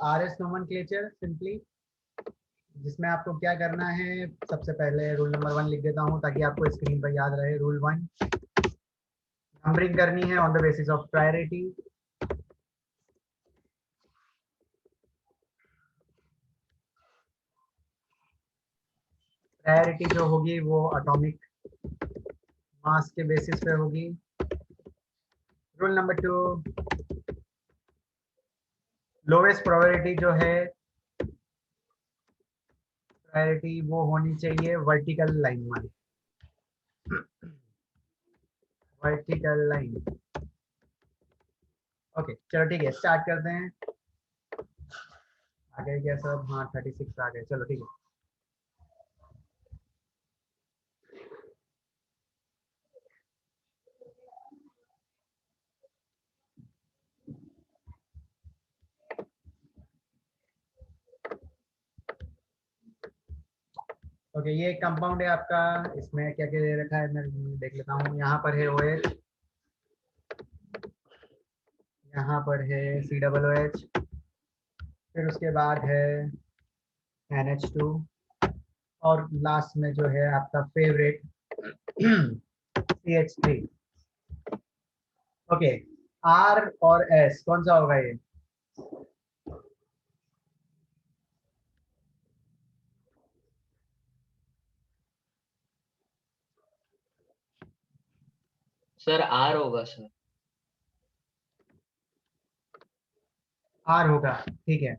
R S nomenclature simply, जिसमें आपको क्या करना है, सबसे पहले रूल नंबर 1 लिख देता हूँ ताकि आपको स्क्रीन पर याद रहे। रूल 1, नंबरिंग करनी है on the basis of priority. Priority जो होगी वो एटॉमिक मास के बेसिस पे होगी। रूल नंबर 2, लोवेस्ट प्रोबेबिलिटी जो है प्रायोरिटी वो होनी चाहिए वर्टिकल लाइन में, वर्टिकल लाइन। ओके चलो ठीक है, स्टार्ट करते हैं। आ गए क्या सब? हाँ 36 आ गए, चलो ठीक है। ओके ये एक कंपाउंड है आपका, इसमें क्या क्या दे रखा है मैं देख लेता हूँ। यहाँ पर है OH, यहाँ पर है COOH, फिर उसके बाद है NH2, और लास्ट में जो है आपका फेवरेट CH3। ओके R और S कौन सा होगा ये? सर आर होगा सर। R होगा, ठीक है।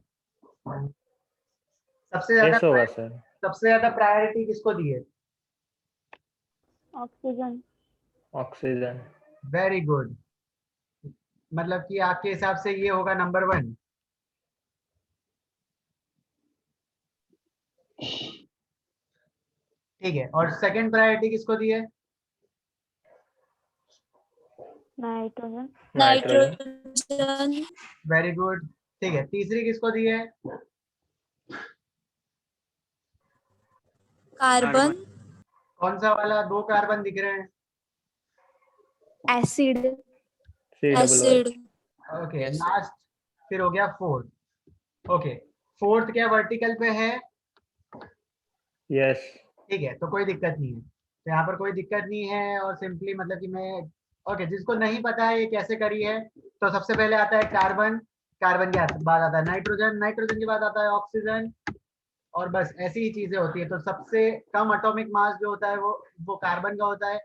सबसे ज्यादा एस होगा सर। सबसे ज्यादा प्रायोरिटी किसको दी है? ऑक्सीजन। ऑक्सीजन। वेरी गुड, मतलब कि आपके हिसाब से ये होगा नंबर 1। ठीक है, और सेकंड प्रायोरिटी किसको दी है? नाइट्रोजन। नाइट्रोजन। वेरी गुड, ठीक है। तीसरी किसको दी है? कार्बन। कौन सा वाला? 2 कार्बन दिख रहे हैं। Acid. Acid. Okay Yes, sir. Last, फिर हो गया 4th। ओके 4th क्या वर्टिकल पे है? यस। ठीक है, तो कोई दिक्कत नहीं है, तो यहाँ पर कोई दिक्कत नहीं है। और सिंपली मतलब कि मैं ओके जिसको नहीं पता है ये कैसे करी है, तो सबसे पहले आता है कार्बन, कार्बन के बाद आता है नाइट्रोजन, नाइट्रोजन के बाद आता है ऑक्सीजन, और बस ऐसी ही चीजें होती है। तो सबसे कम एटॉमिक मास जो होता है वो कार्बन का होता है,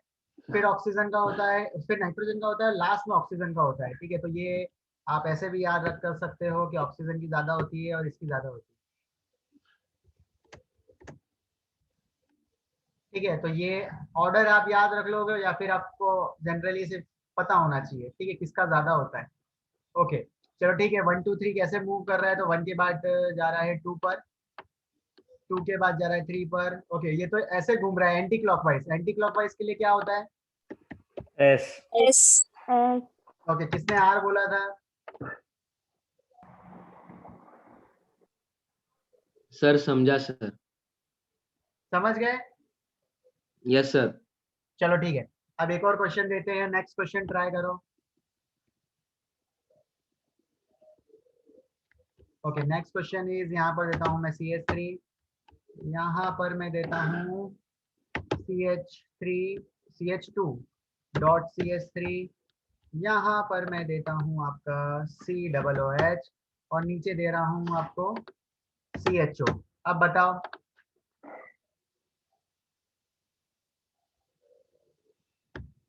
फिर ऑक्सीजन का होता है, फिर नाइट्रोजन का होता है, लास्ट में ऑक्सीजन का होता है। ठीक है, तो ये आप ऐसे भी याद रख कर सकते हो कि ऑक्सीजन की ज्यादा होती है और इसकी ज्यादा होती है। ठीक है, तो ये ऑर्डर आप याद रख लोगे या फिर आपको जनरली सिर्फ पता होना चाहिए, ठीक है, किसका ज्यादा होता है। ओके चलो ठीक है, 1 2 3 कैसे मूव कर रहा है, तो 1 के बाद जा रहा है 2 पर, 2 के बाद जा रहा है 3 पर। ओके ये तो ऐसे घूम रहा है एंटी क्लॉकवाइज, एंटी क्लॉकवाइज के लिए क्या होता है? एस। एस। ओके किसने आर बोला था? सर समझा सर। समझ गए? Yes sir. चलो ठीक है, अब एक और क्वेश्चन देते हैं, नेक्स्ट क्वेश्चन ट्राई करो। ओके नेक्स्ट क्वेश्चन इज, यहाँ पर देता हूँ मैं CH3, यहाँ पर मैं देता हूँ CH2 डॉट CH3, यहाँ पर मैं देता हूँ आपका COOH, और नीचे दे रहा हूँ आपको CHO। अब बताओ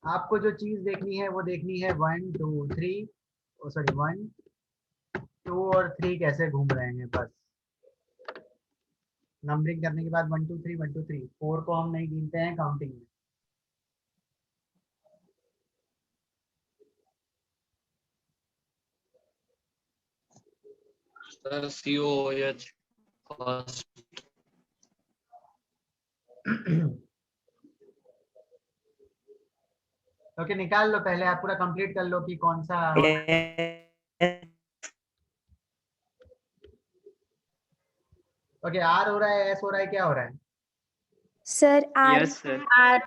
आपको जो चीज देखनी है वो देखनी है 1 2 3, सॉरी 1 2 और 3 कैसे घूम रहे हैं, बस नंबरिंग करने के बाद 1 2 3 1 2 3, 4 को हम नहीं गिनते हैं काउंटिंग में। Sir COOH first. ओके निकाल लो, पहले आप पूरा कंप्लीट कर लो कि कौन सा। ओके आर हो रहा है, एस हो रहा है, क्या हो रहा है? Sir R. Yes sir. R.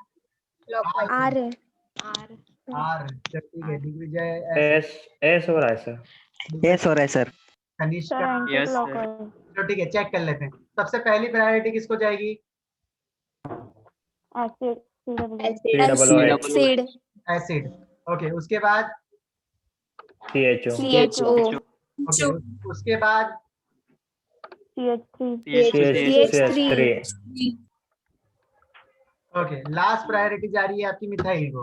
R R. R ठीक है, दिग्विजय एस। एस हो रहा है सर। दिग्विजय यस हो रहा है sir. Kanishka, Yes, sir. anti-clockwise. तो ठीक है, चेक कर लेते हैं। सबसे पहली प्रायोरिटी किसको जाएगी? Acid. COOH. Acid. Acid. Okay, उसके बाद CHO. CHO. ओके, उसके बाद CH3. CH3. Okay, last priority जा रही है आपकी मिथाइल को।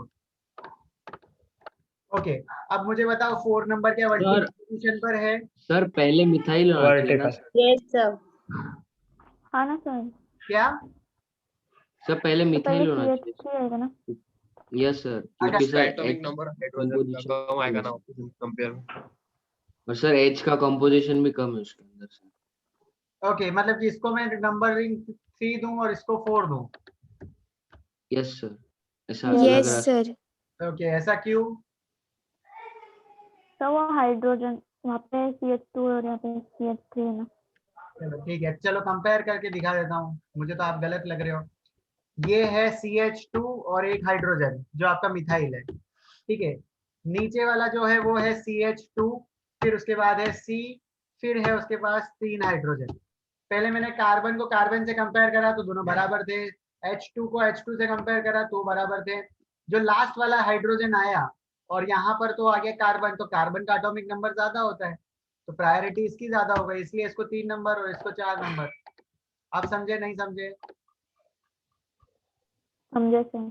ओके, अब मुझे बताओ 4 नंबर क्या वर्टिकल पोजीशन पर है? सर पहले मिथाइल होना चाहिए ना Vertical. हाँ ना सर, क्या? सर पहले तो मिथाइल पहले होना CH3 आएगा ना। चाहिए। यस सर, अगर क्योंकि सर एटॉमिक नंबर हाइड्रोजन का कम आएगा ना कंपेयर में। और सर H का कंपोजिशन भी कम है उसके अंदर सर। ओके, मतलब कि इसको मैं नंबरिंग 3 दूं और इसको 4 दूं। यस सर, ऐसा लग Yes, रहा है। sir. ओके, ऐसा क्यों? तो वो हाइड्रोजन वहाँ पे CH2 और यहाँ पे CH3 है ना। चलो ठीक है, चलो कंपेयर करके दिखा देता हूँ, मुझे तो आप गलत लग रहे हो। ये है CH2 और एक हाइड्रोजन जो आपका मिथाइल है, ठीक है। नीचे वाला जो है वो है CH2, फिर उसके बाद है C, फिर है उसके पास 3 हाइड्रोजन। पहले मैंने कार्बन को कार्बन से कंपेयर करा तो दोनों बराबर थे, H2 को H2 से कंपेयर करा तो बराबर थे। जो लास्ट वाला हाइड्रोजन आया और यहाँ पर तो आ गया कार्बन, तो कार्बन का एटॉमिक नंबर ज्यादा होता है, तो प्रायोरिटी इसकी ज्यादा हो गई, इसलिए इसको 3 नंबर और इसको 4 नंबर। आप समझे नहीं समझे? समझे सर।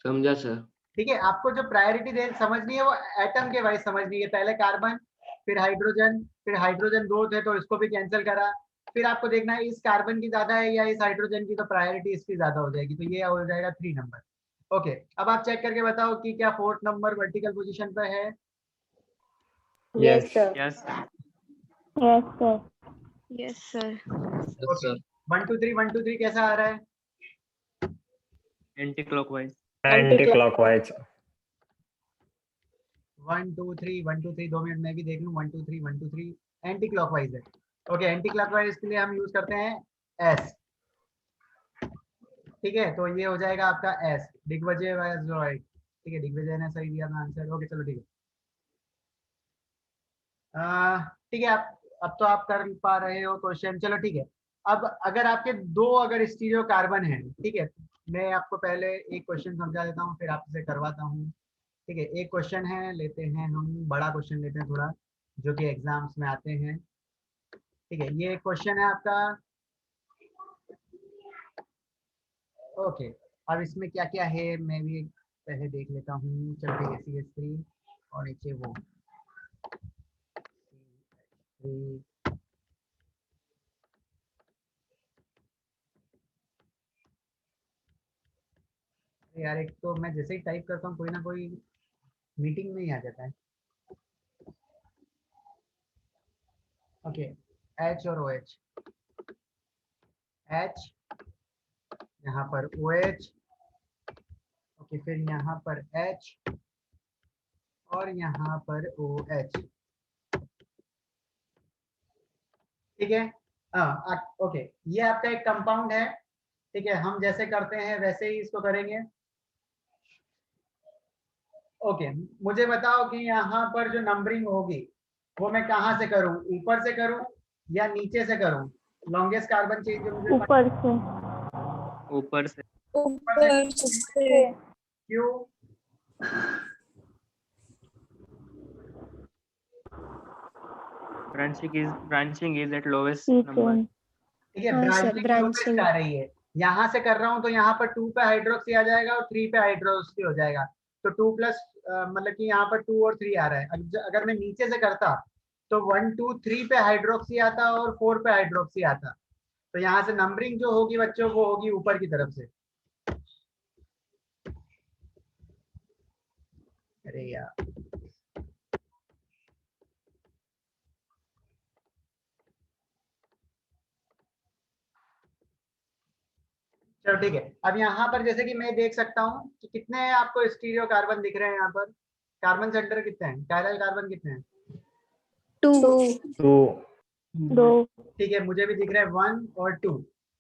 समझा सर। ठीक है, आपको जो प्रायोरिटी दे समझनी है वो एटम के वाइज समझनी है। पहले कार्बन, फिर हाइड्रोजन 2 थे तो इसको भी कैंसिल करा, फिर आपको देखना है इस कार्बन की ज्यादा है या इस हाइड्रोजन की, तो प्रायोरिटी इसकी ज्यादा हो जाएगी, तो ये हो जाएगा 3 नंबर। ओके, अब आप चेक करके बताओ कि क्या 4th नंबर वर्टिकल पोजीशन पे है? Yes. Yes, sir. Yes sir. Yes, sir. Yes sir. 1 2 3 1 2 3 कैसा आ रहा है? Anti-clockwise. Anti-clockwise. 1 2 3 1 2 3, 2 मिनट में भी देख लूं। 1 2 3 1 2 3 एंटी क्लॉकवाइज है। ओके, एंटी क्लॉकवाइज के लिए हम यूज करते हैं एस, ठीक है, तो ये हो जाएगा आपका एस, दिग्विजय वाइज। ठीक है, दिग्विजय ने सही दिया आंसर। ओके चलो ठीक है, ठीक है, आप अब तो आप कर पा रहे हो क्वेश्चन। चलो ठीक है, अब अगर आपके 2 अगर स्टीरियो कार्बन है, ठीक है, मैं आपको पहले एक क्वेश्चन समझा देता हूँ फिर आपसे करवाता हूँ। ठीक है, एक क्वेश्चन है, लेते हैं हम बड़ा क्वेश्चन लेते हैं थोड़ा, जो कि एग्जाम्स में आते हैं। ठीक है, ये क्वेश्चन है आपका। ओके, अब इसमें क्या क्या है मैं भी पहले देख लेता हूँ। चलो ठीक है, CH3 और नीचे वो CH3। यार एक तो मैं जैसे ही टाइप करता हूँ कोई ना कोई मीटिंग में ही आ जाता है। ओके, H और OH, H यहाँ पर OH, ओके, फिर यहाँ पर H और यहाँ पर OH, ठीक है। ओके, ये आपका एक कंपाउंड है, ठीक है, हम जैसे करते हैं वैसे ही इसको करेंगे। ओके, मुझे बताओ कि यहाँ पर जो नंबरिंग होगी वो मैं कहाँ से करूँ, ऊपर से करूँ या नीचे से करूँ? लॉन्गेस्ट कार्बन चेन जो मुझे ऊपर से। ऊपर से. क्यों? Branching is at lowest C number. chain. ठीक है, हाँ सर, ब्रांचिंग branching. आ रही है। यहाँ से कर रहा हूँ तो यहाँ पर 2 पे हाइड्रोक्सी आ जाएगा और 3 पे हाइड्रोक्सी हो जाएगा, तो 2 प्लस मतलब कि यहाँ पर 2 और 3 आ रहा है। अगर मैं नीचे से करता तो 1 2 3 पे हाइड्रोक्सी आता और 4 पे हाइड्रोक्सी आता, तो यहाँ से नंबरिंग जो होगी बच्चों वो होगी ऊपर की तरफ से। अरे यार, चलो ठीक है, अब यहाँ पर जैसे कि मैं देख सकता हूँ कि कितने आपको स्टीरियो कार्बन दिख रहे हैं। यहाँ पर कार्बन सेंटर कितने हैं, कायरल कार्बन कितने हैं? 2. 2। ठीक है, मुझे भी दिख रहा है 1 और 2।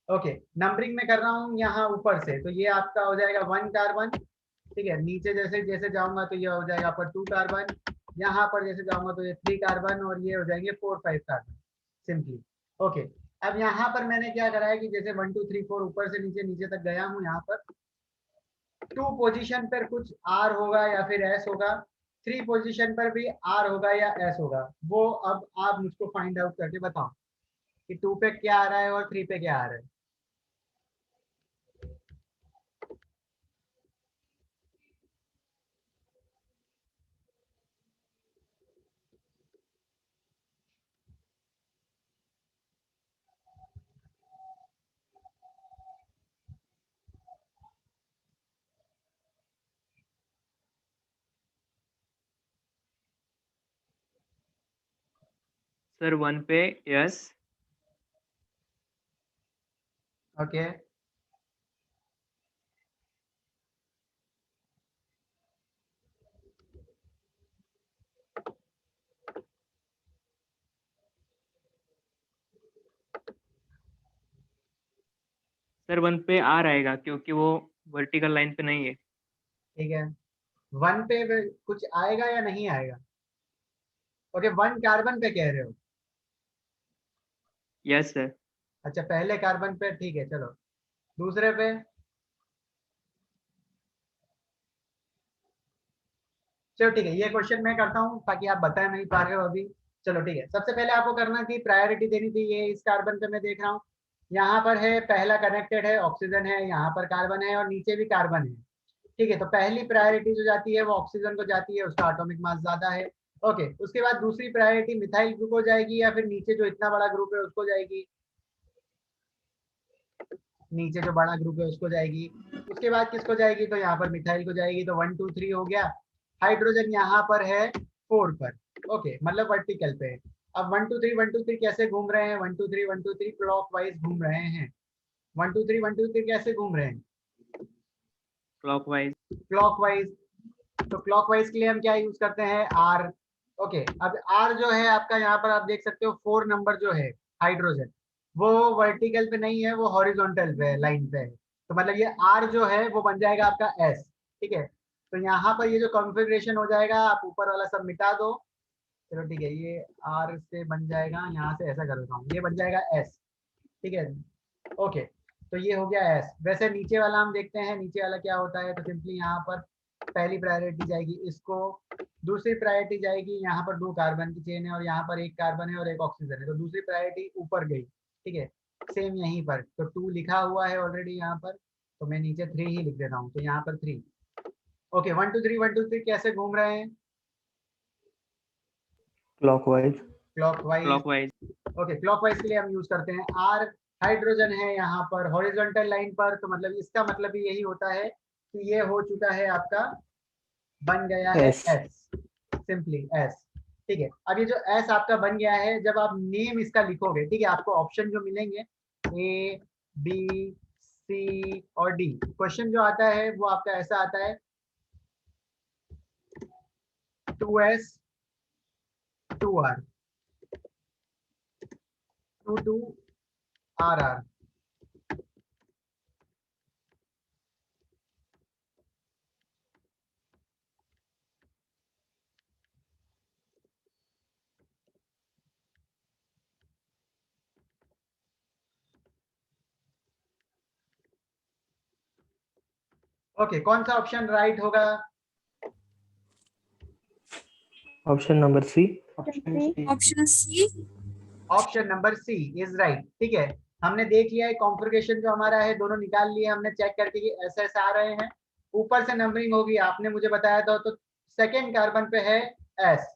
ओके, नंबरिंग में कर रहा हूँ यहाँ ऊपर से, तो ये आपका हो जाएगा 1 कार्बन, ठीक है। नीचे जैसे जैसे जाऊंगा तो ये हो जाएगा आपका 2 कार्बन, यहाँ पर जैसे जाऊंगा तो ये 3 कार्बन और ये हो जाएंगे 4 5 कार्बन सिंपली। ओके, अब यहाँ पर मैंने क्या करा है कि जैसे 1 2 3 4 ऊपर से नीचे नीचे तक गया हूँ, यहाँ पर 2 पोजीशन पर कुछ R होगा या फिर S होगा, 3 पोजीशन पर भी R होगा या S होगा, वो अब आप मुझको फाइंड आउट करके बताओ कि 2 पे क्या आ रहा है और 3 पे क्या आ रहा है। सर 1 पे यस, ओके, सर 1 पे आर आएगा क्योंकि वो वर्टिकल लाइन पे नहीं है। ठीक है, 1 पे कुछ आएगा या नहीं आएगा। ओके, 1 कार्बन पे कह रहे हो। Yes sir. अच्छा, पहले कार्बन पे, ठीक है, चलो दूसरे पे। चलो ठीक है, ये क्वेश्चन मैं करता हूँ ताकि आप बता नहीं पा रहे हो अभी। चलो ठीक है, सबसे पहले आपको करना थी, प्रायोरिटी देनी थी। ये इस कार्बन पे मैं देख रहा हूँ, यहाँ पर है, पहला कनेक्टेड है, ऑक्सीजन है, यहाँ पर कार्बन है और नीचे भी कार्बन है। ठीक है, तो पहली प्रायोरिटी जो जाती है वो ऑक्सीजन को जाती है, उसका एटॉमिक मास ज्यादा है। ओके, उसके बाद दूसरी प्रायोरिटी मिथाइल ग्रुप को जाएगी या फिर नीचे जो इतना बड़ा ग्रुप है उसको जाएगी, नीचे जो बड़ा ग्रुप है उसको जाएगी। उसके बाद किसको जाएगी, तो यहाँ पर मिथाइल को जाएगी। तो 1 2 3 हो गया। हाइड्रोजन यहाँ पर है 4 पर, ओके, मतलब वर्टिकल पे है। अब 1 2 3 कैसे घूम रहे हैं, 1 2 3 क्लॉक वाइज घूम रहे हैं। 1 2 3 कैसे घूम रहे हैं, क्लॉकवाइज। क्लॉकवाइज। तो क्लॉकवाइज के लिए हम क्या यूज करते हैं, आर। ओके, अब आर जो है आपका, यहाँ पर आप देख सकते हो 4 नंबर जो है हाइड्रोजन, वो वर्टिकल पे नहीं है, वो हॉरिजॉन्टल पे है, लाइन पे है। तो मतलब ये आर जो है वो बन जाएगा आपका एस। ठीक है, तो यहाँ पर ये जो कॉन्फ़िगरेशन हो जाएगा, आप ऊपर वाला सब मिटा दो। चलो ठीक है, ये आर से बन जाएगा, यहाँ से ऐसा कर देता हूँ, ये बन जाएगा एस। ठीक है, ओके, तो ये हो गया एस। वैसे नीचे वाला हम देखते हैं, नीचे वाला क्या होता है। तो सिंपली यहाँ पर पहली प्रायोरिटी जाएगी इसको, दूसरी प्रायोरिटी जाएगी, यहाँ पर 2 कार्बन की चेन है और यहाँ पर 1 कार्बन है और 1 ऑक्सीजन है, तो दूसरी प्रायोरिटी ऊपर गई। ठीक है, सेम यहीं पर तो 2 लिखा हुआ है ऑलरेडी यहाँ पर, तो मैं नीचे 3 ही लिख देता हूँ, तो यहाँ पर 3। ओके, 1 2 3 कैसे घूम रहे हैं, Clockwise. Clockwise. Clockwise. Okay, clockwise के लिए हम यूज करते हैं आर। हाइड्रोजन है यहाँ पर हॉरिजॉन्टल लाइन पर, तो मतलब इसका मतलब भी यही होता है कि ये हो चुका है आपका, बन गया है S. S, simply S. ठीक है, अब ये जो एस आपका बन गया है, जब आप नेम इसका लिखोगे, ठीक है, आपको ऑप्शन जो मिलेंगे ए बी सी और डी, क्वेश्चन जो आता है वो आपका ऐसा आता है 2s 2r 22rr। ओके, कौन सा ऑप्शन राइट होगा, Option number C. Option C. Option number C is right. ठीक है, हमने देख लिया है कॉन्फ़िगरेशन जो हमारा है, दोनों निकाल लिए हमने चेक करके कि ऐसे ऐसे आ रहे हैं। ऊपर से नंबरिंग होगी, आपने मुझे बताया था, तो सेकेंड कार्बन पे है एस,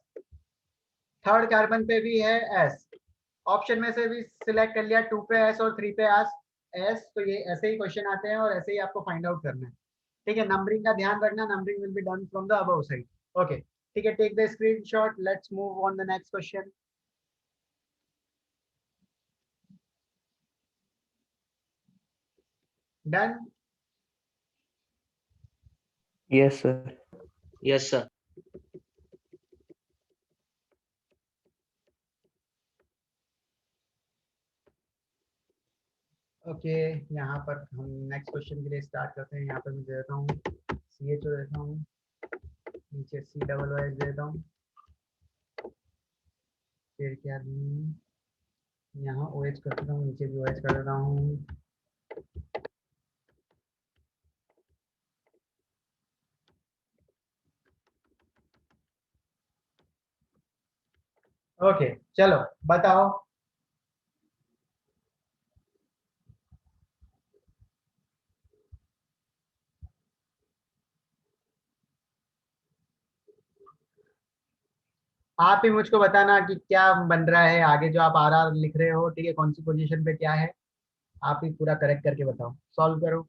थर्ड कार्बन पे भी है एस, ऑप्शन में से भी सिलेक्ट कर लिया, 2 पे एस और 3 पे एस। तो ये ऐसे ही क्वेश्चन आते हैं और ऐसे ही आपको फाइंड आउट करना है। ठीक है, नंबरिंग का ध्यान रखना, numbering will be done from the above side. Okay, ठीक है, take the screenshot, let's move on the next question. Done. Yes, sir. Yes, sir. Okay, यहाँ पर हम नेक्स्ट क्वेश्चन के लिए स्टार्ट करते हैं। यहाँ पर मैं दे देता हूँ CHO देता हूँ, नीचे COOH देता हूँ, फिर क्या दूँ, यहाँ OH कर देता हूँ, नीचे भी OH कर देता हूँ। ओके चलो बताओ। आप ही मुझको बताना कि क्या बन रहा है आगे, जो आप RR लिख रहे हो, ठीक है, कौन सी पोजीशन पे क्या है, आप ही पूरा करेक्ट करके बताओ, सॉल्व करो,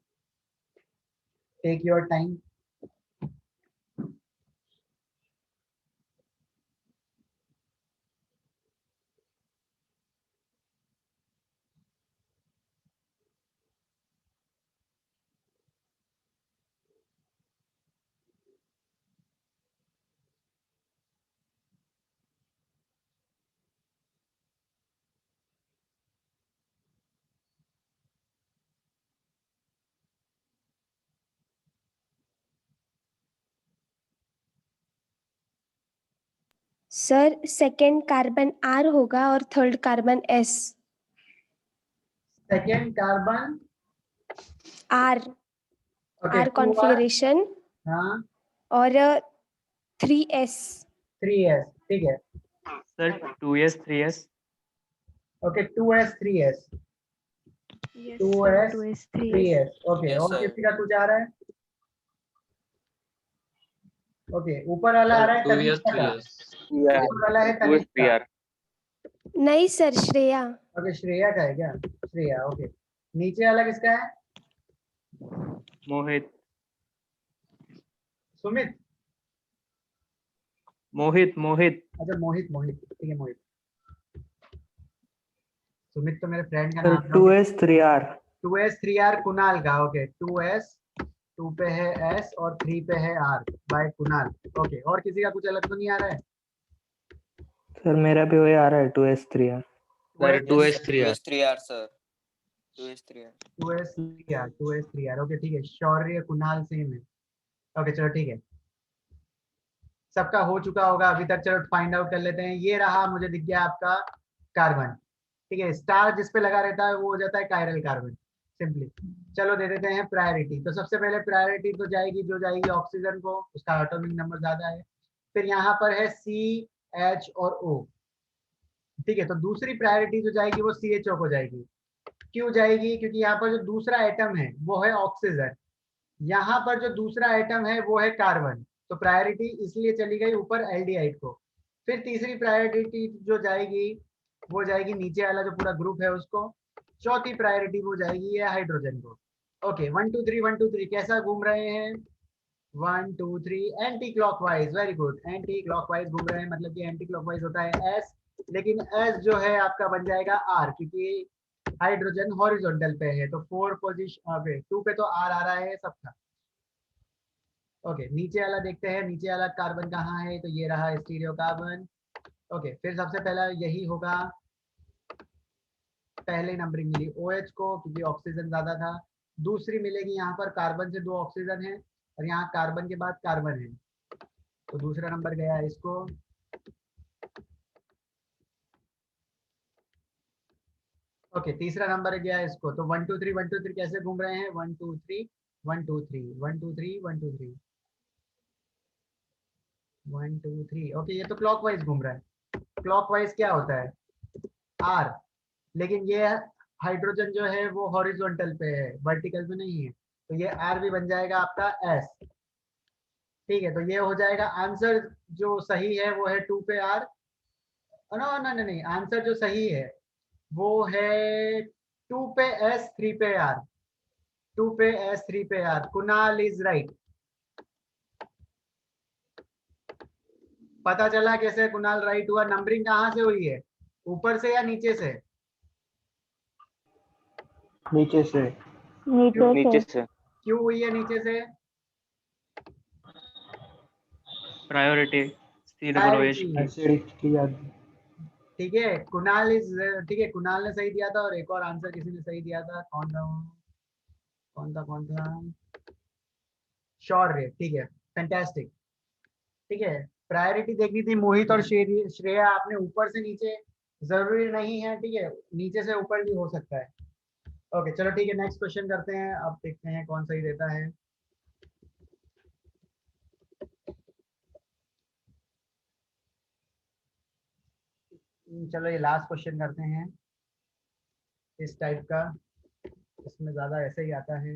take your time. Sir second carbon R होगा और third carbon S। Second carbon R okay, R 2R, configuration हाँ, और 3S। 3S, ठीक है, sir 2s 3s। Okay 2S 3S, Yes, 2S 2s 3s. 3S, okay, Yes, और sir. किसी का कुछ आ रहा है? ओके, ऊपर वाला आ रहा है 2s तनिष्का का, 3s. ऊपर वाला है तनिष्का, नहीं सर, श्रेया। ओके, श्रेया का है क्या? श्रेया, ओके, नीचे वाला किसका है? मोहित सुमित, मोहित मोहित। अच्छा मोहित, मोहित, ठीक है, मोहित। सुमित तो मेरे फ्रेंड का सर नाम था। 2S 3R। 2S 3R Kunal का, ओके, 2S 2 पे है S और 3 पे है R बाय कुणाल, ओके, और किसी का कुछ अलग तो नहीं आ रहा है? सर मेरा भी वही आ रहा है 2S 3R। Sir 2s 3r। 2s 3r sir. 2s 3r. 2S 3R, 2S 3R, okay, ठीक है, शौर्य कुणाल सेम है, ओके, चलो ठीक है, सबका हो चुका होगा अभी तक, चलो फाइंड आउट कर लेते हैं। ये रहा, मुझे दिख गया आपका कार्बन, ठीक है, स्टार जिस पे लगा रहता है वो हो जाता है कायरल कार्बन सिंपली। चलो दे देते हैं प्रायोरिटी, तो सबसे पहले प्रायोरिटी तो जाएगी, जो जाएगी ऑक्सीजन को, उसका एटॉमिक नंबर ज्यादा है। फिर यहाँ पर है CH और O, ठीक है, तो दूसरी प्रायोरिटी जो जाएगी वो CHO को जाएगी। क्यों जाएगी? क्योंकि यहाँ पर जो दूसरा एटम है वो है ऑक्सीजन, यहाँ पर जो दूसरा आइटम है वो है कार्बन, तो प्रायोरिटी इसलिए चली गई ऊपर एल्डिहाइड को। फिर तीसरी प्रायोरिटी जो जाएगी वो जाएगी नीचे वाला जो पूरा ग्रुप है उसको। चौथी प्रायोरिटी वो जाएगी ये हाइड्रोजन को। ओके 1 2 3 1 2 3 कैसा घूम रहे हैं? 1 2 3 anti clockwise, very good, anti clockwise घूम रहे हैं, मतलब कि एंटी क्लॉकवाइज होता है S, लेकिन S जो है आपका बन जाएगा R, क्योंकि हाइड्रोजन हॉरिजॉन्टल पे है, तो 4 पोजीशन, ओके 2 पे तो R आ रहा है सबका। ओके नीचे वाला देखते हैं, नीचे वाला कार्बन कहाँ है, तो ये रहा स्टीरियो कार्बन। ओके फिर सबसे पहला यही होगा, पहले नंबरिंग मिली OH को क्योंकि ऑक्सीजन ज्यादा था। दूसरी मिलेगी यहाँ पर कार्बन से 2 ऑक्सीजन है और यहाँ कार्बन के बाद कार्बन है, तो दूसरा नंबर गया इसको। ओके तीसरा नंबर गया इसको, तो 1 2 3 1 2 3 कैसे घूम रहे हैं? 1 2 3 1 2 3 1 2 3 1 2 3 1 2 3, ओके ये तो क्लॉकवाइज घूम रहा है। क्लॉकवाइज क्या होता है? R, लेकिन ये हाइड्रोजन जो है वो हॉरिजॉन्टल पे है, वर्टिकल पे नहीं है, तो ये R भी बन जाएगा आपका S, ठीक है, तो ये हो जाएगा आंसर जो सही है वो है 2 पे R, नो नो नहीं, आंसर जो सही है वो है 2 पे S 3 पे R, 2 पे S 3 पे R, कुणाल इज राइट। पता चला कैसे कुणाल राइट हुआ? नंबरिंग कहाँ से हुई है, ऊपर से या नीचे से? नीचे से। नीचे से। क्यों हुई है नीचे से? प्रायोरिटी COOH की। एसिड की याद। ठीक है, कुणाल इज, ठीक है, कुणाल ने सही दिया था और एक और आंसर किसी ने सही दिया था, कौन था वो? कौन था? शौर्य, ठीक है, फैंटास्टिक, ठीक है, प्रायोरिटी देखनी थी मोहित और श्रेया, आपने ऊपर से नीचे, जरूरी नहीं है, ठीक है, नीचे से ऊपर भी हो सकता है। ओके चलो ठीक है, नेक्स्ट क्वेश्चन करते हैं, अब देखते हैं कौन सही देता है। चलो ये लास्ट क्वेश्चन करते हैं इस टाइप का, इसमें ज्यादा ऐसे ही आता है।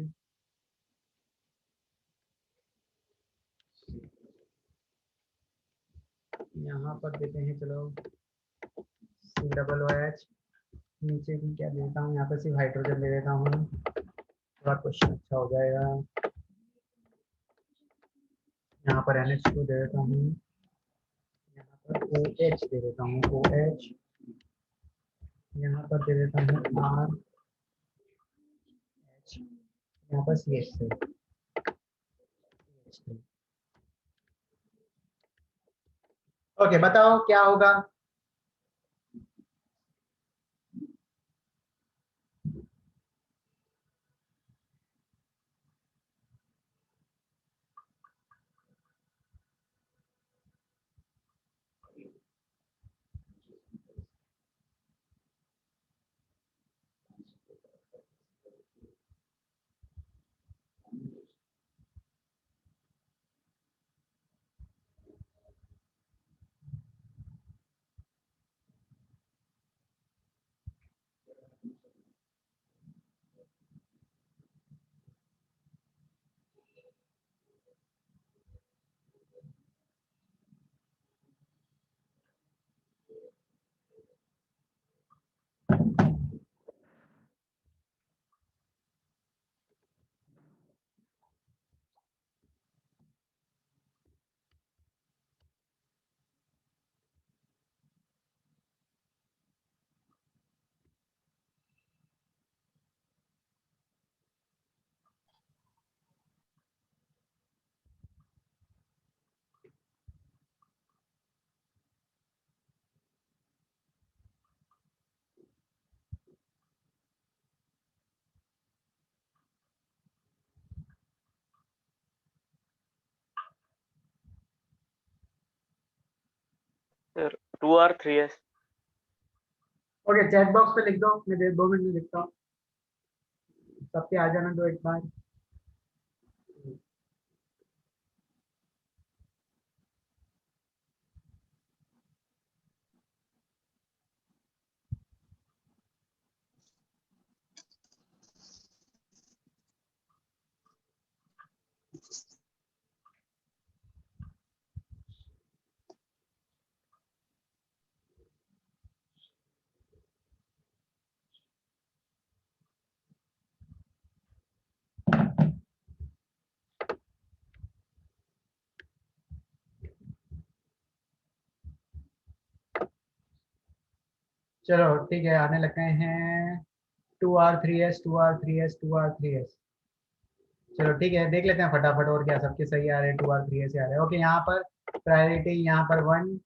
यहाँ पर देते हैं, चलो COOH, नीचे भी क्या देता हूँ, यहाँ पर सिर्फ हाइड्रोजन दे देता हूँ, थोड़ा क्वेश्चन अच्छा हो जाएगा। यहाँ पर NH2 दे देता हूँ, यहाँ पर OH दे देता हूँ, OH, यहाँ पर दे देता हूँ RH, यहाँ पर CH3। ओके बताओ क्या होगा। Sir 2R3S। Okay chat box पे लिख दो, मैं 2 मिनट में लिखता हूँ, सबके आ जाना दो एक बार। चलो ठीक है, आने लगे हैं 2R3S 2R3S 2R3S। चलो ठीक है, देख लेते हैं फटाफट और क्या सबके सही आ रहे हैं, 2R3S आ रहे हैं। ओके यहाँ पर प्रायोरिटी यहाँ पर 1,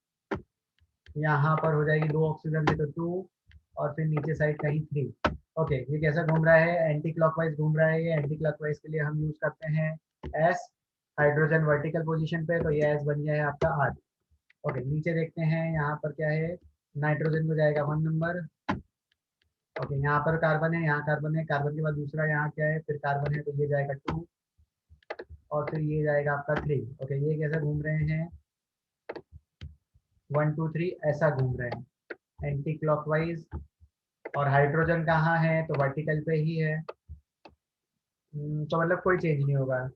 यहाँ पर हो जाएगी 2 ऑक्सीजन से तो 2, और फिर नीचे साइड कहीं 3। ओके ये कैसा घूम रहा है, एंटी क्लॉकवाइज घूम रहा है, ये एंटी क्लॉकवाइज के लिए हम यूज करते हैं S, हाइड्रोजन वर्टिकल पोजीशन पे, तो ये S बन गया है आपका R। ओके नीचे देखते हैं यहाँ पर क्या है, नाइट्रोजन को जाएगा 1 नंबर। ओके यहाँ पर कार्बन है, यहाँ कार्बन है, कार्बन के बाद दूसरा यहाँ क्या है, फिर कार्बन है, तो ये जाएगा 2, और फिर ये जाएगा आपका 3। ओके ये कैसे घूम रहे हैं, 1 2 3 ऐसा घूम रहे हैं एंटी क्लॉकवाइज। और हाइड्रोजन कहाँ है, तो वर्टिकल पे ही है, तो मतलब कोई चेंज नहीं होगा,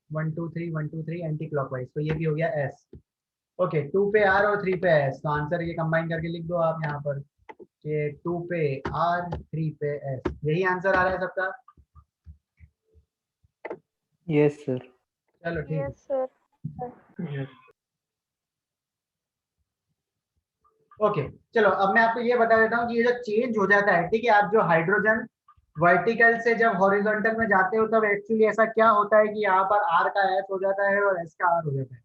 1 2 3 1 2 3 एंटी क्लॉकवाइज, तो ये भी हो गया S। ओके 2 पे R और 3 पे S, तो आंसर ये कंबाइन करके लिख दो आप यहाँ पर, ये 2 पे R 3 पे S, यही आंसर आ रहा है सबका। Yes sir. चलो ठीक है। Yes sir. ओके चलो अब मैं आपको ये बता देता हूँ कि ये जो चेंज हो जाता है, ठीक है, आप जो हाइड्रोजन वर्टिकल से जब हॉरिजॉन्टल में जाते हो तब एक्चुअली ऐसा क्या होता है कि यहाँ पर R का S हो जाता है और S का R हो जाता है।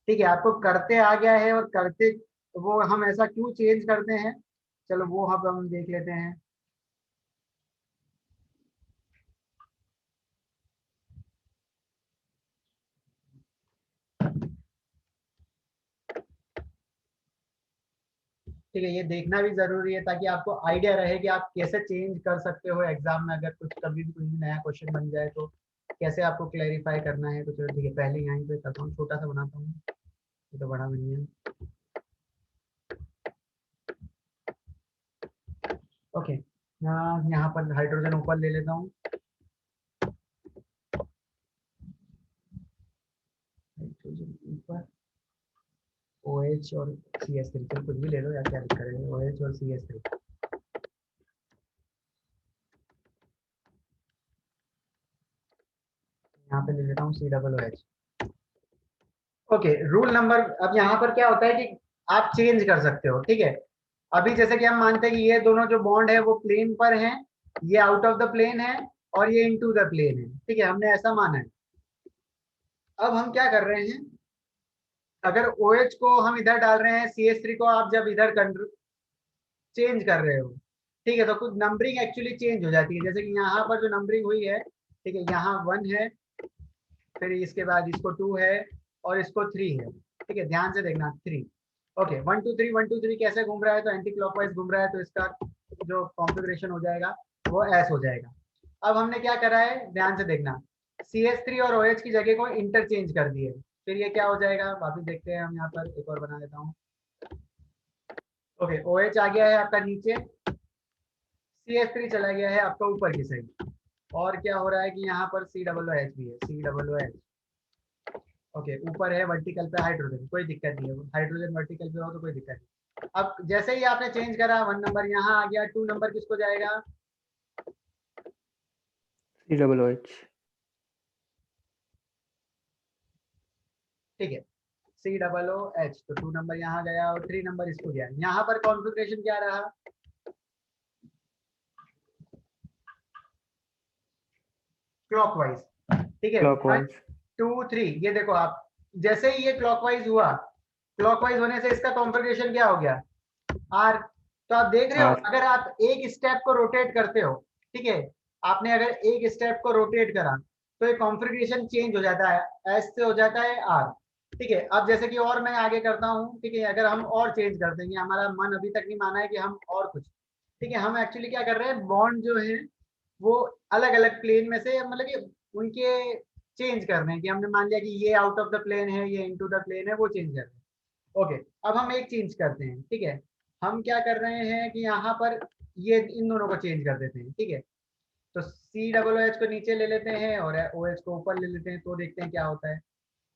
ठीक है आपको करते आ गया है, और करते वो हम ऐसा क्यों चेंज करते हैं, चलो वो हम देख लेते हैं। ठीक है, ये देखना भी जरूरी है ताकि आपको आइडिया रहे कि आप कैसे चेंज कर सकते हो एग्जाम में, अगर कुछ कभी भी कोई नया क्वेश्चन बन जाए तो कैसे आपको क्लेरिफाई करना है कुछ। ठीक है, पहले यहीं पे करता हूँ, छोटा सा बनाता हूँ, ये तो बड़ा नहीं है। ओके, यहाँ पर हाइड्रोजन ऊपर ले लेता हूँ, हाइड्रोजन ऊपर, OH और CH3, चलो कुछ भी ले लो यार, क्या दिक्कत है, OH और CH3। यहाँ पे ले लेता हूँ COOH। ओके, रूल नंबर, अब यहाँ पर क्या होता है कि आप चेंज कर सकते हो। ठीक है, अभी जैसे कि हम मानते हैं कि ये दोनों जो बॉन्ड है वो प्लेन पर हैं, ये आउट ऑफ द प्लेन है और ये इनटू द प्लेन है। ठीक है, हमने ऐसा माना है। अब हम क्या कर रहे हैं, अगर OH को हम इधर डाल रहे हैं, CH3 को आप जब इधर चेंज कर रहे हो, ठीक है, तो कुछ नंबरिंग एक्चुअली चेंज हो जाती है। जैसे कि यहाँ पर जो नंबरिंग हुई है, ठीक है, यहाँ 1 है, फिर इसके बाद इसको 2 है और इसको 3 है। ठीक है, ध्यान से देखना, 3। ओके, 1 2 3 1 2 3 कैसे घूम रहा है, तो एंटी क्लॉकवाइज घूम रहा है, तो इसका जो कॉन्फ़िगरेशन हो जाएगा वो ऐस हो जाएगा। अब हमने क्या करा है, ध्यान से देखना, CH3 और OH की जगह को इंटरचेंज कर दिए, फिर ये क्या हो जाएगा, वापस देखते हैं हम। यहाँ पर एक और बना देता हूँ। ओके, OH आ गया है आपका नीचे, CH3 चला गया है आपका ऊपर की साइड, और क्या हो रहा है कि यहाँ पर COOH भी है, COOH। ओके, ऊपर है वर्टिकल पे हाइड्रोजन, कोई दिक्कत नहीं है, हाइड्रोजन वर्टिकल पे हो तो कोई दिक्कत नहीं। अब जैसे ही आपने चेंज करा, 1 नंबर यहाँ आ गया, 2 नंबर किसको जाएगा, COOH। ठीक है, COOH, तो 2 नंबर यहाँ गया और 3 नंबर इसको गया। यहाँ पर कॉन्फ़िगरेशन क्या रहा, क्लॉकवाइज। ठीक है, 1 क्लॉकवाइज। 2 3, ये देखो आप, जैसे ही ये क्लॉकवाइज हुआ, क्लॉकवाइज होने से इसका कॉन्फ़िगरेशन क्या हो गया, R। तो आप देख रहे हो, R। अगर आप एक स्टेप को रोटेट करते हो, ठीक है, आपने अगर एक स्टेप को रोटेट करा तो ये कॉन्फ़िगरेशन चेंज हो जाता है, S से हो जाता है R। ठीक है, अब जैसे कि और मैं आगे करता हूँ, ठीक है, अगर हम और चेंज कर देंगे, हमारा मन अभी तक नहीं माना है कि हम और कुछ, ठीक है, हम एक्चुअली क्या कर रहे हैं, बॉन्ड जो है वो अलग अलग प्लेन में से, मतलब कि उनके चेंज कर रहे हैं, कि हमने मान लिया कि ये आउट ऑफ द प्लेन है, ये इनटू द प्लेन है, वो चेंज कर रहे हैं। ओके, अब हम एक चेंज करते हैं। ठीक है, हम क्या कर रहे हैं कि यहाँ पर ये इन दोनों को चेंज कर देते हैं। ठीक है, तो COOH को नीचे ले लेते हैं और OH को ऊपर ले लेते हैं, तो देखते हैं क्या होता है।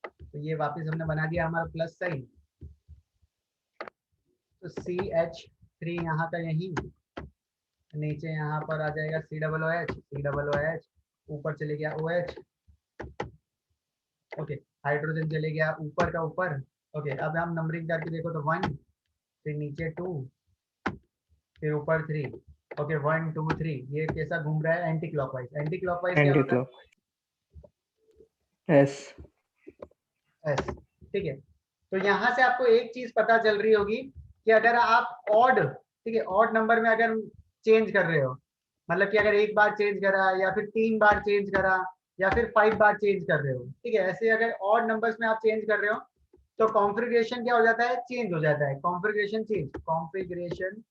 तो ये वापस हमने बना दिया हमारा प्लस साइन, तो CH3 यहाँ का यही, नीचे यहाँ पर आ जाएगा COOH, ऊपर चले गया OH। ओके, हाइड्रोजन चले गया ऊपर का ऊपर। ओके, अब हम नंबरिंग करके देखो तो 1, फिर नीचे 2, फिर ऊपर 3। ओके, 1 2 3, ये कैसा घूम रहा है, एंटी क्लॉकवाइज। एंटी क्लॉकवाइज क्या एंटी होता है, क्लॉक। S। S। ठीक है, तो यहाँ से आपको एक चीज पता चल रही होगी कि अगर आप ऑड, ठीक है, ऑड नंबर में अगर चेंज कर रहे हो, मतलब कि अगर एक बार चेंज करा या फिर 3 बार चेंज करा या फिर 5 बार चेंज कर रहे हो, ठीक है, ऐसे अगर ऑड नंबर्स में आप चेंज कर रहे हो तो कॉन्फ़िगरेशन क्या हो जाता है, चेंज हो जाता है, कॉन्फ़िगरेशन चेंज, कॉन्फ़िगरेशन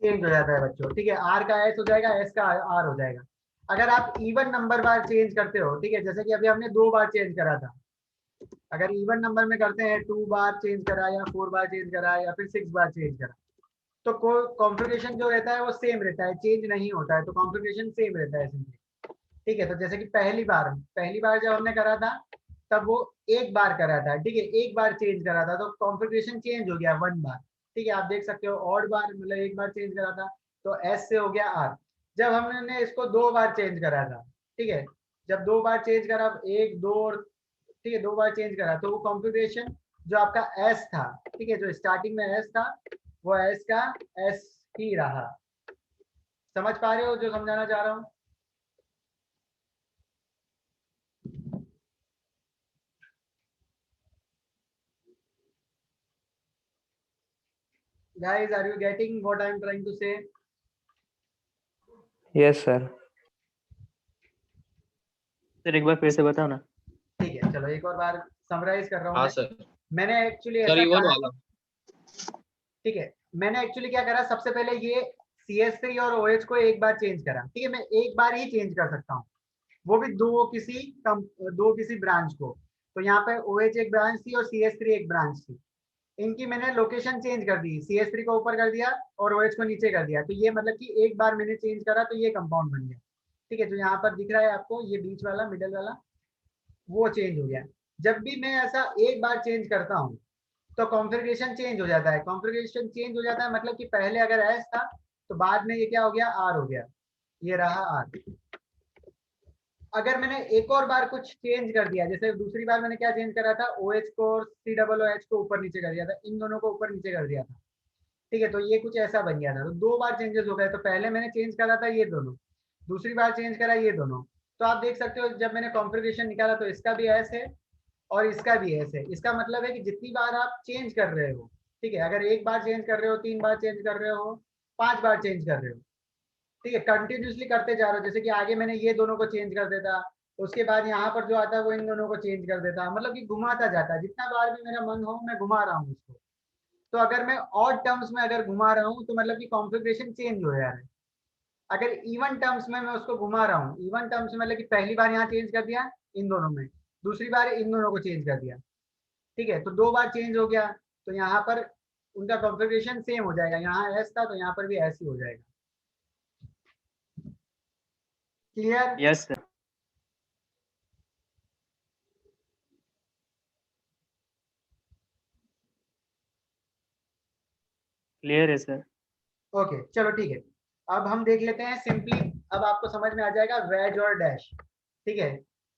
चेंज हो जाता है बच्चों। ठीक है, R का S हो जाएगा, S का R हो जाएगा। अगर आप इवन नंबर बार चेंज करते हो, ठीक है, जैसे कि अभी हमने 2 बार चेंज करा था, अगर इवन नंबर में करते हैं, 2 बार चेंज करा या 4 बार चेंज करा या फिर 6 बार चेंज करा, तो कॉन्फ़िगरेशन जो रहता है वो सेम रहता है, चेंज नहीं होता है, तो कॉन्फ़िगरेशन सेम रहता है सिंपली। ठीक है, तो जैसे कि पहली बार जब हमने करा था तब वो एक बार करा था, ठीक है, एक बार चेंज करा था, तो कॉन्फ़िगरेशन चेंज हो गया 1 बार। ठीक है, आप देख सकते हो, ऑड बार मतलब एक बार चेंज करा था तो S से हो गया R। जब हमने इसको 2 बार चेंज करा था, ठीक है, जब 2 बार चेंज करा, 1 2 और, ठीक है, 2 बार चेंज करा, तो वो कॉन्फ़िगरेशन जो आपका S था, ठीक है, जो स्टार्टिंग में S था वो S का S ही रहा। समझ पा रहे हो जो समझाना चाह रहा हूँ? Guys, are you getting what I am trying to say? Yes sir। Sir एक बार फिर से बताओ ना। ठीक है, चलो एक और बार समराइज कर रहा हूँ हाँ मैं। सर मैंने एक्चुअली सर ऐसा इवन कहा, वाला ठीक है, मैंने एक्चुअली क्या करा, सबसे पहले ये CH3 और OH को एक बार चेंज करा, ठीक है, मैं एक बार ही चेंज कर सकता हूँ, वो भी दो किसी ब्रांच को। तो यहाँ पे OH एक ब्रांच थी और CH3 एक ब्रांच थी, इनकी मैंने लोकेशन चेंज कर दी, CH3 को ऊपर कर दिया और OH को नीचे कर दिया, तो ये मतलब कि एक बार मैंने चेंज करा तो ये कंपाउंड बन गया, ठीक है। जो यहाँ पर दिख रहा है आपको, ये बीच वाला मिडल वाला वो चेंज हो गया। जब भी मैं ऐसा एक बार चेंज करता हूँ तो कॉन्फ़िगरेशन चेंज हो जाता है। कॉन्फ़िगरेशन चेंज हो जाता है मतलब कि पहले अगर S था तो बाद में ये क्या हो गया, R हो गया, ये रहा R। अगर मैंने एक और बार कुछ चेंज कर दिया, जैसे दूसरी बार मैंने क्या चेंज करा था, OH को और COOH को ऊपर नीचे कर दिया था, इन दोनों को ऊपर नीचे कर दिया था, ठीक है, तो ये कुछ ऐसा बन गया था। तो दो बार चेंजेस हो गए, तो पहले मैंने चेंज करा था ये दोनों, दूसरी बार चेंज करा ये दोनों। तो आप देख सकते हो जब मैंने कॉन्फ़िगरेशन निकाला तो इसका भी S है और इसका भी S है। इसका मतलब है कि जितनी बार आप चेंज कर रहे हो, ठीक है, अगर एक बार चेंज कर रहे हो, 3 बार चेंज कर रहे हो, 5 बार चेंज कर रहे हो, ठीक है, कंटिन्यूसली करते जा रहे हो, जैसे कि आगे मैंने ये दोनों को चेंज कर देता, उसके बाद यहाँ पर जो आता है वो इन दोनों को चेंज कर देता, मतलब कि घुमाता जाता है, जितना बार भी मेरा मन हो मैं घुमा रहा हूँ उसको। तो अगर मैं ऑड टर्म्स में अगर घुमा रहा हूँ तो मतलब कि कॉन्फ़िगरेशन चेंज हो जा रहा है। अगर इवन टर्म्स में मैं उसको घुमा रहा हूँ, इवन टर्म्स में मतलब कि पहली बार यहाँ चेंज कर दिया इन दोनों में, दूसरी बार इन दोनों को चेंज कर दिया, ठीक है, तो दो बार चेंज हो गया, तो यहाँ पर उनका कॉन्फ़िगरेशन सेम हो जाएगा, यहाँ S था तो यहाँ पर भी S ही हो जाएगा। क्लियर? Yes sir. क्लियर है सर। ओके चलो ठीक है, अब हम देख लेते हैं सिंपली, अब आपको समझ में आ जाएगा वेज और डैश, ठीक है।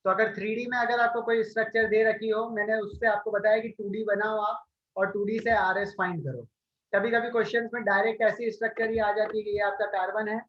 तो अगर 3D में अगर आपको कोई स्ट्रक्चर दे रखी हो, मैंने उससे आपको बताया कि 2D बनाओ आप और 2D से RS फाइंड करो। कभी कभी क्वेश्चंस में डायरेक्ट ऐसी स्ट्रक्चर ही आ जाती है कि ये आपका कार्बन है